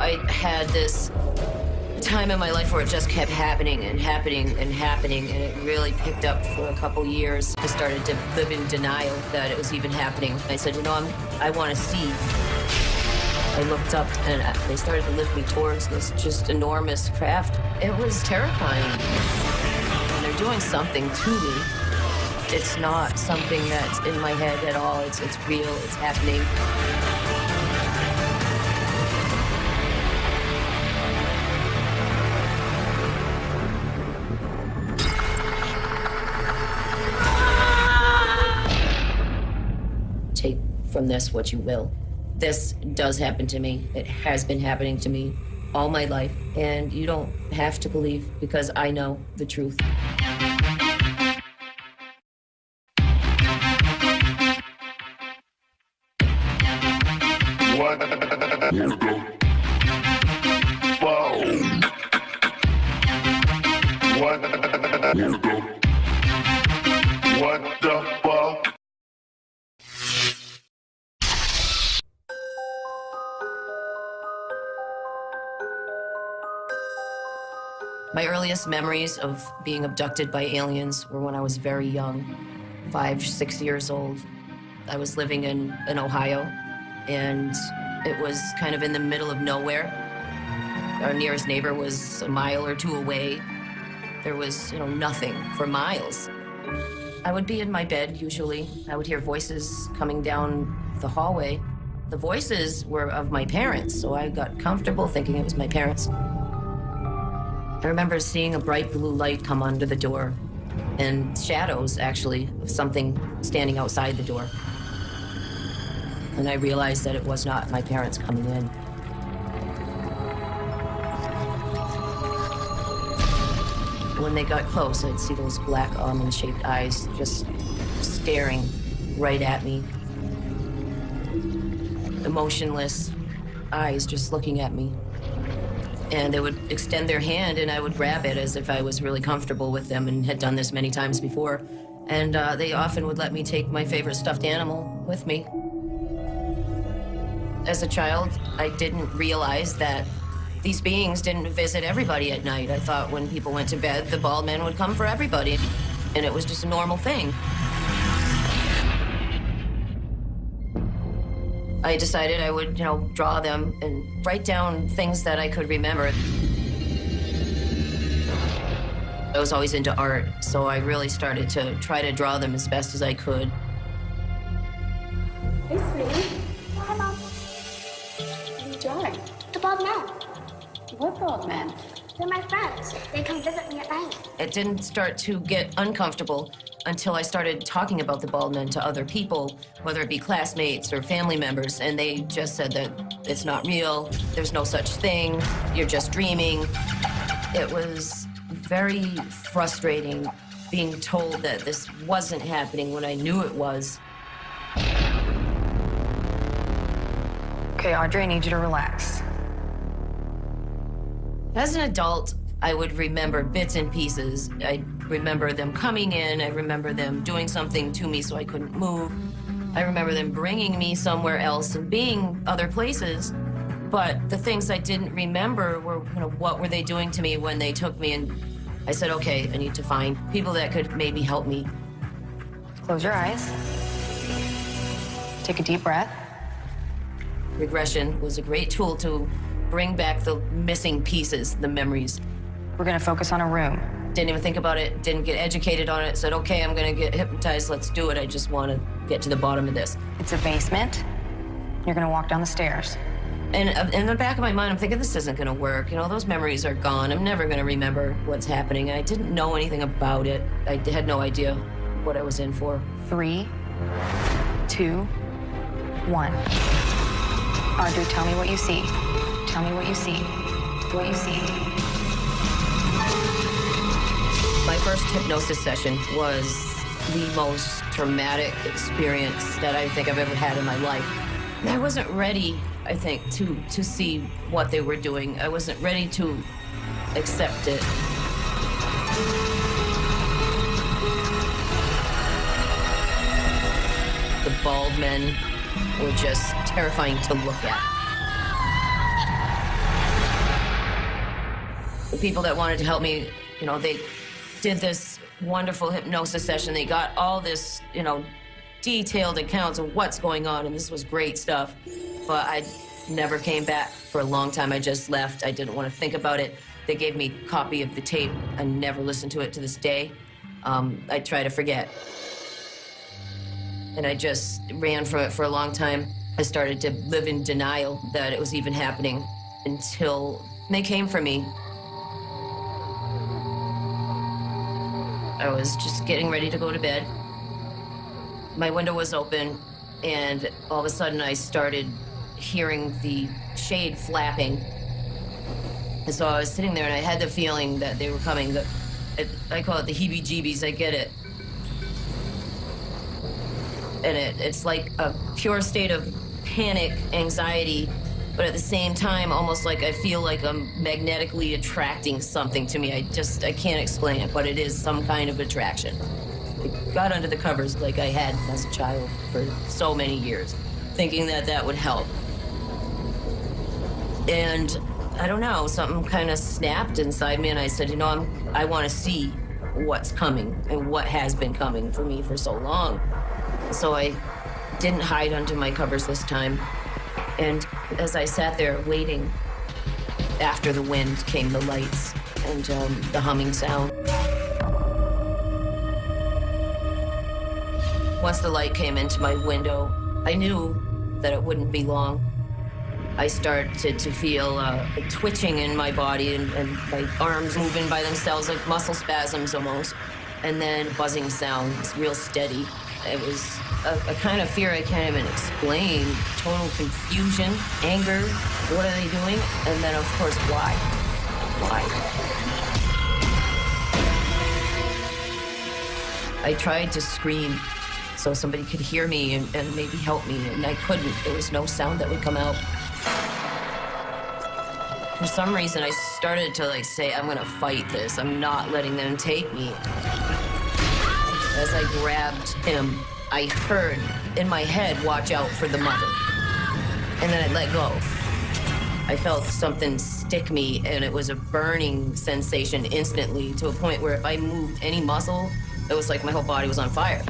I had this time in my life where it just kept happening and happening and happening, and it really picked up for a couple years. I started to live in denial that it was even happening. I said, you know, I want to see. I looked up, and they started to lift me towards this just enormous craft. It was terrifying. And they're doing something to me. It's not something that's in my head at all. It's real. It's happening. Take from this what you will. This does happen to me. It has been happening to me all my life. And you don't have to believe, because I know the truth. What? What the fuck? My earliest memories of being abducted by aliens were when I was very young, 5, 6 years old. I was living in Ohio, and it was kind of in the middle of nowhere. Our nearest neighbor was a mile or two away. There was, nothing for miles. I would be in my bed, usually. I would hear voices coming down the hallway. The voices were of my parents, so I got comfortable thinking it was my parents. I remember seeing a bright blue light come under the door, and shadows, actually, of something standing outside the door. And I realized that it was not my parents coming in. When they got close, I'd see those black almond-shaped eyes just staring right at me. Emotionless eyes just looking at me. And they would extend their hand, and I would grab it as if I was really comfortable with them and had done this many times before. And they often would let me take my favorite stuffed animal with me. As a child, I didn't realize that these beings didn't visit everybody at night. I thought when people went to bed, the bald men would come for everybody, and it was just a normal thing. I decided I would, draw them and write down things that I could remember. I was always into art, so I really started to try to draw them as best as I could. Hey, sweetie. Hi, Mom. What are you drawing? The bald man. What bald man? They're my friends. They come visit me at night. It didn't start to get uncomfortable until I started talking about the bald men to other people, whether it be classmates or family members, and they just said that it's not real, there's no such thing, you're just dreaming. It was very frustrating being told that this wasn't happening when I knew it was. Okay, Audrey, I need you to relax. As an adult, I would remember bits and pieces. I remember them coming in. I remember them doing something to me so I couldn't move. I remember them bringing me somewhere else and being other places. But the things I didn't remember were, what were they doing to me when they took me? And I said, okay, I need to find people that could maybe help me. Close your eyes. Take a deep breath. Regression was a great tool to bring back the missing pieces, the memories. We're gonna focus on a room. Didn't even think about it, didn't get educated on it, said, okay, I'm gonna get hypnotized, let's do it. I just wanna get to the bottom of this. It's a basement. You're gonna walk down the stairs. And in the back of my mind, I'm thinking, this isn't gonna work. Those memories are gone. I'm never gonna remember what's happening. I didn't know anything about it. I had no idea what I was in for. 3, 2, 1. Audrey, tell me what you see. Tell me what you see. What you see. My first hypnosis session was the most traumatic experience that I think I've ever had in my life. I wasn't ready, I think, to see what they were doing. I wasn't ready to accept it. The bald 12 men were just terrifying to look at. The people that wanted to help me, they did this wonderful hypnosis session. They got all this, detailed accounts of what's going on, and this was great stuff. But I never came back for a long time. I just left. I didn't want to think about it. They gave me a copy of the tape. I never listened to it to this day. I try to forget. And I just ran from it for a long time. I started to live in denial that it was even happening until they came for me. I was just getting ready to go to bed. My window was open, and all of a sudden I started hearing the shade flapping. And so I was sitting there, and I had the feeling that they were coming. I call it the heebie-jeebies. I get it. And it's like a pure state of panic, anxiety, but at the same time, almost like I feel like I'm magnetically attracting something to me. I can't explain it, but it is some kind of attraction. I got under the covers like I had as a child for so many years, thinking that that would help. And I don't know, something kind of snapped inside me, and I said, I want to see what's coming and what has been coming for me for so long. So I didn't hide under my covers this time. And as I sat there waiting, after the wind came the lights and the humming sound. Once the light came into my window, I knew that it wouldn't be long. I started to feel a twitching in my body and my arms moving by themselves, like muscle spasms almost. And then buzzing sounds, real steady. It was a kind of fear I can't even explain. Total confusion, anger, what are they doing? And then, of course, why? Why? I tried to scream so somebody could hear me and maybe help me, and I couldn't. There was no sound that would come out. For some reason, I started to say, I'm gonna fight this. I'm not letting them take me. As I grabbed him, I heard in my head, watch out for the mother. And then I let go. I felt something stick me, and it was a burning sensation instantly, to a point where if I moved any muscle, it was like my whole body was on fire.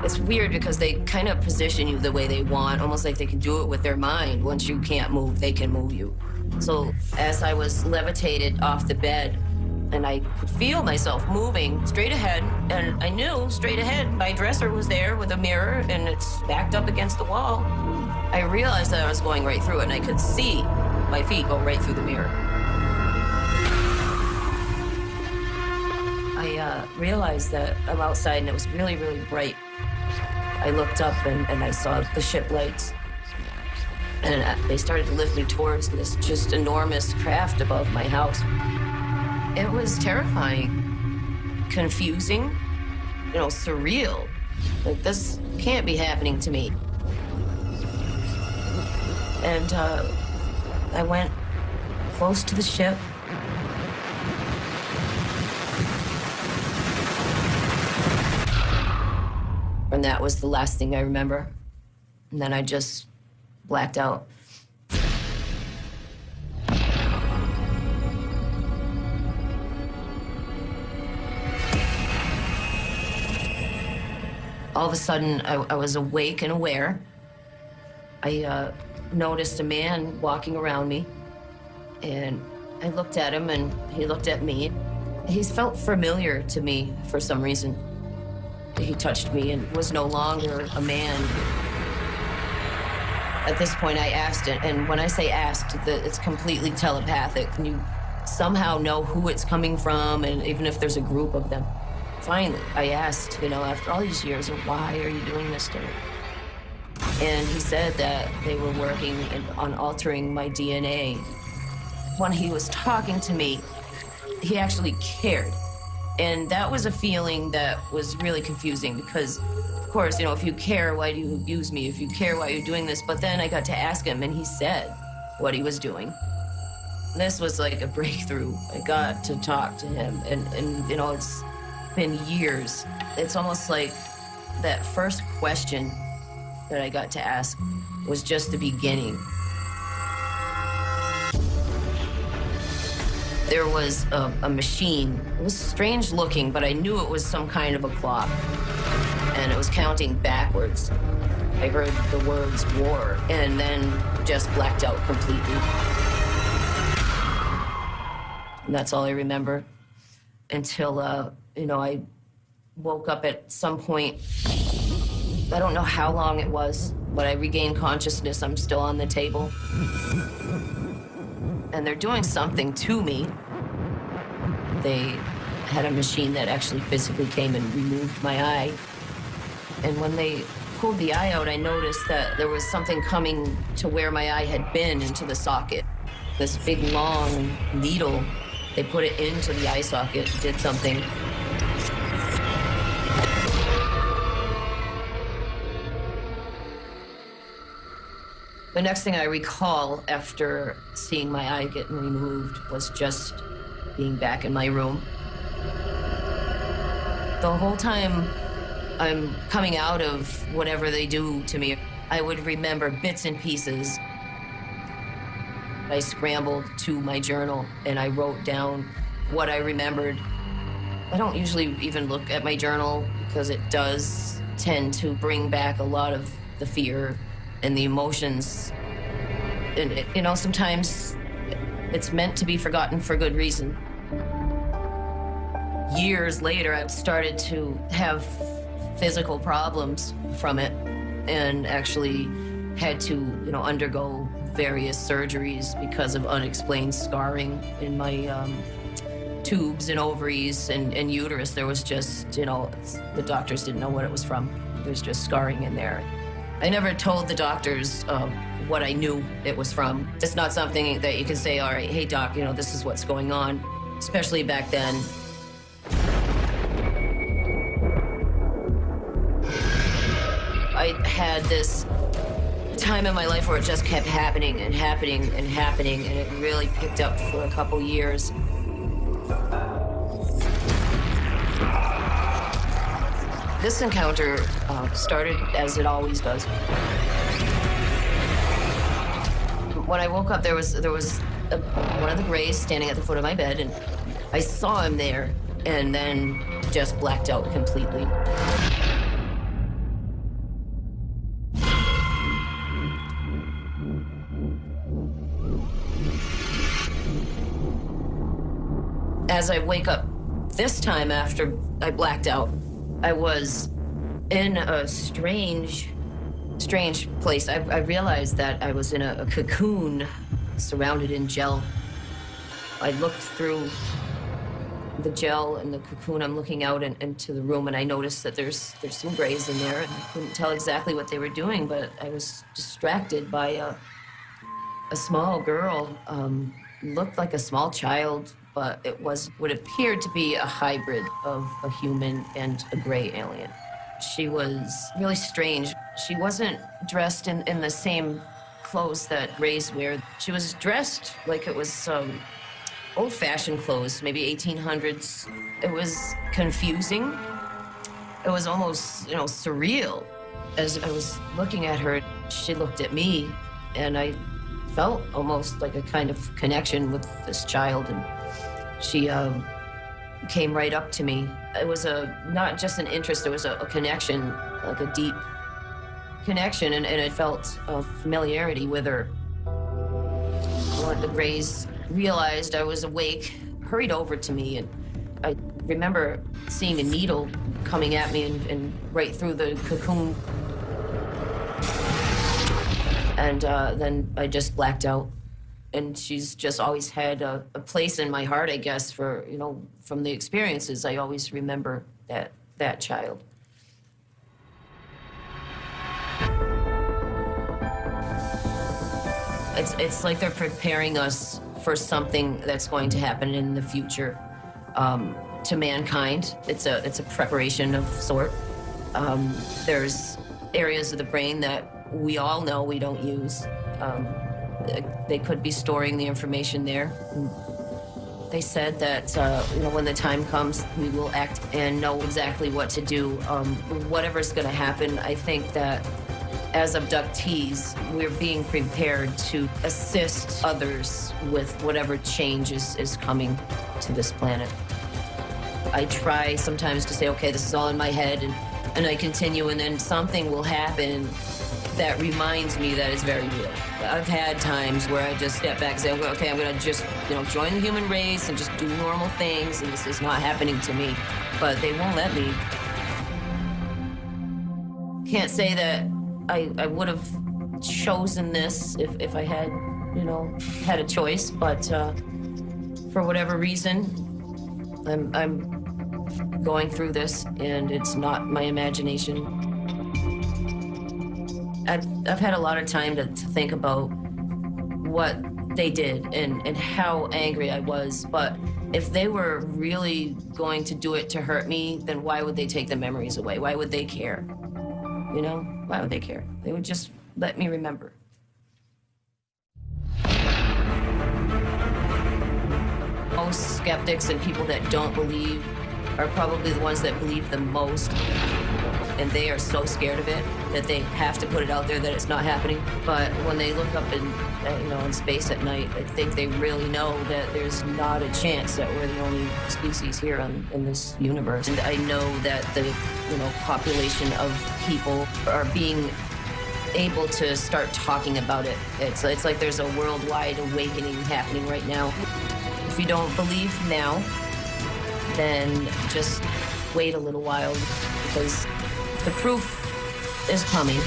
It's weird because they kind of position you the way they want, almost like they can do it with their mind. Once you can't move, they can move you. So as I was levitated off the bed, and I could feel myself moving straight ahead, and I knew straight ahead my dresser was there with a mirror, and it's backed up against the wall. I realized that I was going right through it, and I could see my feet go right through the mirror. I realized that I'm outside, and it was really, really bright. I looked up, and I saw the ship lights, and they started to lift me towards this just enormous craft above my house. It was terrifying, confusing, surreal. Like, this can't be happening to me. And I went close to the ship. And that was the last thing I remember. And then I just blacked out. All of a sudden, I was awake and aware. I noticed a man walking around me, and I looked at him, and he looked at me. He felt familiar to me for some reason. He touched me and was no longer a man. At this point, I asked it, and when I say asked, it's completely telepathic. And you somehow know who it's coming from, and even if there's a group of them. Finally, I asked, after all these years, why are you doing this to me? And he said that they were working on altering my DNA. When he was talking to me, he actually cared. And that was a feeling that was really confusing because, of course, if you care, why do you abuse me? If you care, why are you doing this? But then I got to ask him, and he said what he was doing. This was like a breakthrough. I got to talk to him, and it's been years. It's almost like that first question that I got to ask was just the beginning. There was a machine. It was strange looking, but I knew it was some kind of a clock. And it was counting backwards. I heard the words war, and then just blacked out completely. And that's all I remember until, I woke up at some point. I don't know how long it was, but I regained consciousness. I'm still on the table. And they're doing something to me. They had a machine that actually physically came and removed my eye. And when they pulled the eye out, I noticed that there was something coming to where my eye had been into the socket. This big, long needle, they put it into the eye socket, did something. The next thing I recall after seeing my eye getting removed was just being back in my room. The whole time I'm coming out of whatever they do to me, I would remember bits and pieces. I scrambled to my journal and I wrote down what I remembered. I don't usually even look at my journal because it does tend to bring back a lot of the fear and the emotions. And, sometimes it's meant to be forgotten for good reason. Years later, I started to have physical problems from it and actually had to, undergo various surgeries because of unexplained scarring in my tubes and ovaries and uterus. There was just, the doctors didn't know what it was from. There's just scarring in there. I never told the doctors what I knew it was from. It's not something that you can say, all right, hey doc, this is what's going on, especially back then. I had this time in my life where it just kept happening and happening and happening, and it really picked up for a couple years. This encounter started as it always does. When I woke up, there was one of the Greys standing at the foot of my bed, and I saw him there, and then just blacked out completely. As I wake up this time after I blacked out, I was in a strange place. I realized that I was in a cocoon surrounded in gel. I looked through the gel and the cocoon. I'm looking out into the room, and I noticed that there's some Greys in there. And I couldn't tell exactly what they were doing, but I was distracted by a small girl. Looked like a small child, but it was what appeared to be a hybrid of a human and a Grey alien. She was really strange. She wasn't dressed in the same clothes that Greys wear. She was dressed like it was old-fashioned clothes, maybe 1800s. It was confusing. It was almost, surreal. As I was looking at her, she looked at me, and I felt almost like a kind of connection with this child, and she came right up to me. It was not just an interest, it was a connection, like a deep connection, and I felt a familiarity with her. When the Greys realized I was awake, hurried over to me, and I remember seeing a needle coming at me and right through the cocoon. And then I just blacked out. And she's just always had a place in my heart, I guess, for, from the experiences. I always remember that child. It's like they're preparing us for something that's going to happen in the future to mankind. It's a preparation of sort. There's areas of the brain that we all know we don't use. They could be storing the information there. They said that, when the time comes, we will act and know exactly what to do. Whatever's going to happen, I think that As abductees, we're being prepared to assist others with whatever change is coming to this planet. I try sometimes to say, okay, this is all in my head, and I continue, and then something will happen that reminds me that it's very real. I've had times where I just step back and say, okay, I'm gonna just, join the human race and just do normal things, and this is not happening to me. But they won't let me. Can't say that I would have chosen this if I had, had a choice, but for whatever reason, I'm going through this, and it's not my imagination. I've had a lot of time to think about what they did and how angry I was, but if they were really going to do it to hurt me, then why would they take the memories away? Why would they care? Why would they care? They would just let me remember. Most skeptics and people that don't believe are probably the ones that believe the most. And they are so scared of it that they have to put it out there that it's not happening. But when they look up in space at night, I think they really know that there's not a chance that we're the only species here in this universe. And I know that the population of people are being able to start talking about it. It's like there's a worldwide awakening happening right now. If you don't believe now, then just wait a little while, because the proof is coming.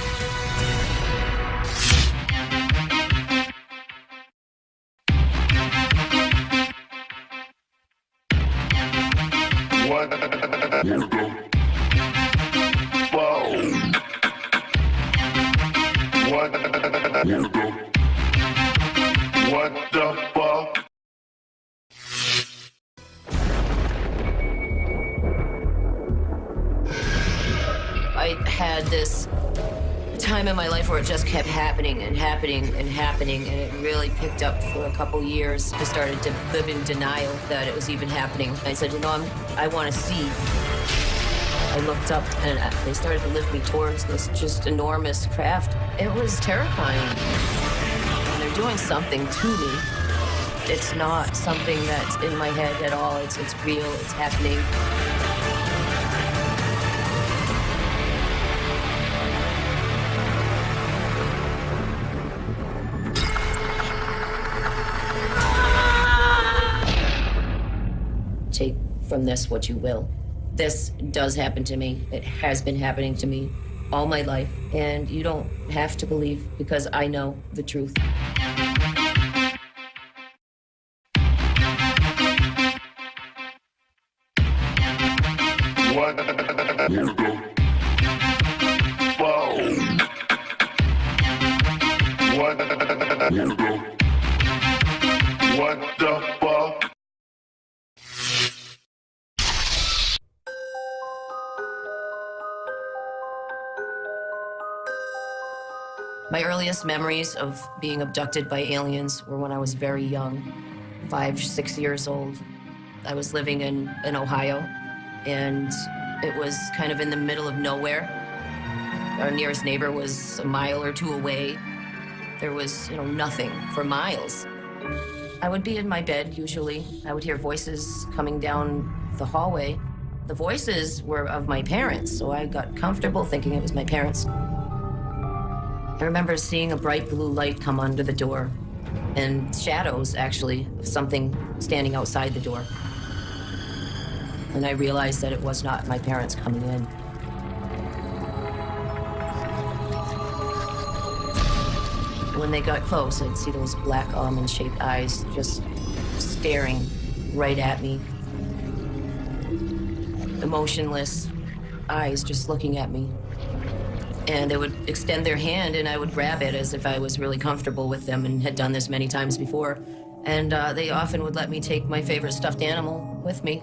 What the fuck? I had this time in my life where it just kept happening and happening and happening, and it really picked up for a couple years. I started to live in denial that it was even happening. I said, I want to see. I looked up, and they started to lift me towards this just enormous craft. It was terrifying. And they're doing something to me. It's not something that's in my head at all. It's real. It's happening. Take from this what you will. This does happen to me. It has been happening to me all my life, and you don't have to believe, because I know the truth. What the fuck? What the fuck? My earliest memories of being abducted by aliens were when I was very young, 5, 6 years old. I was living in Ohio, and it was kind of in the middle of nowhere. Our nearest neighbor was a mile or two away. There was, nothing for miles. I would be in my bed, usually. I would hear voices coming down the hallway. The voices were of my parents, so I got comfortable thinking it was my parents. I remember seeing a bright blue light come under the door, and shadows, actually, of something standing outside the door. And I realized that it was not my parents coming in. When they got close, I'd see those black almond-shaped eyes just staring right at me. Emotionless eyes just looking at me. And they would extend their hand, and I would grab it as if I was really comfortable with them and had done this many times before. And they often would let me take my favorite stuffed animal with me.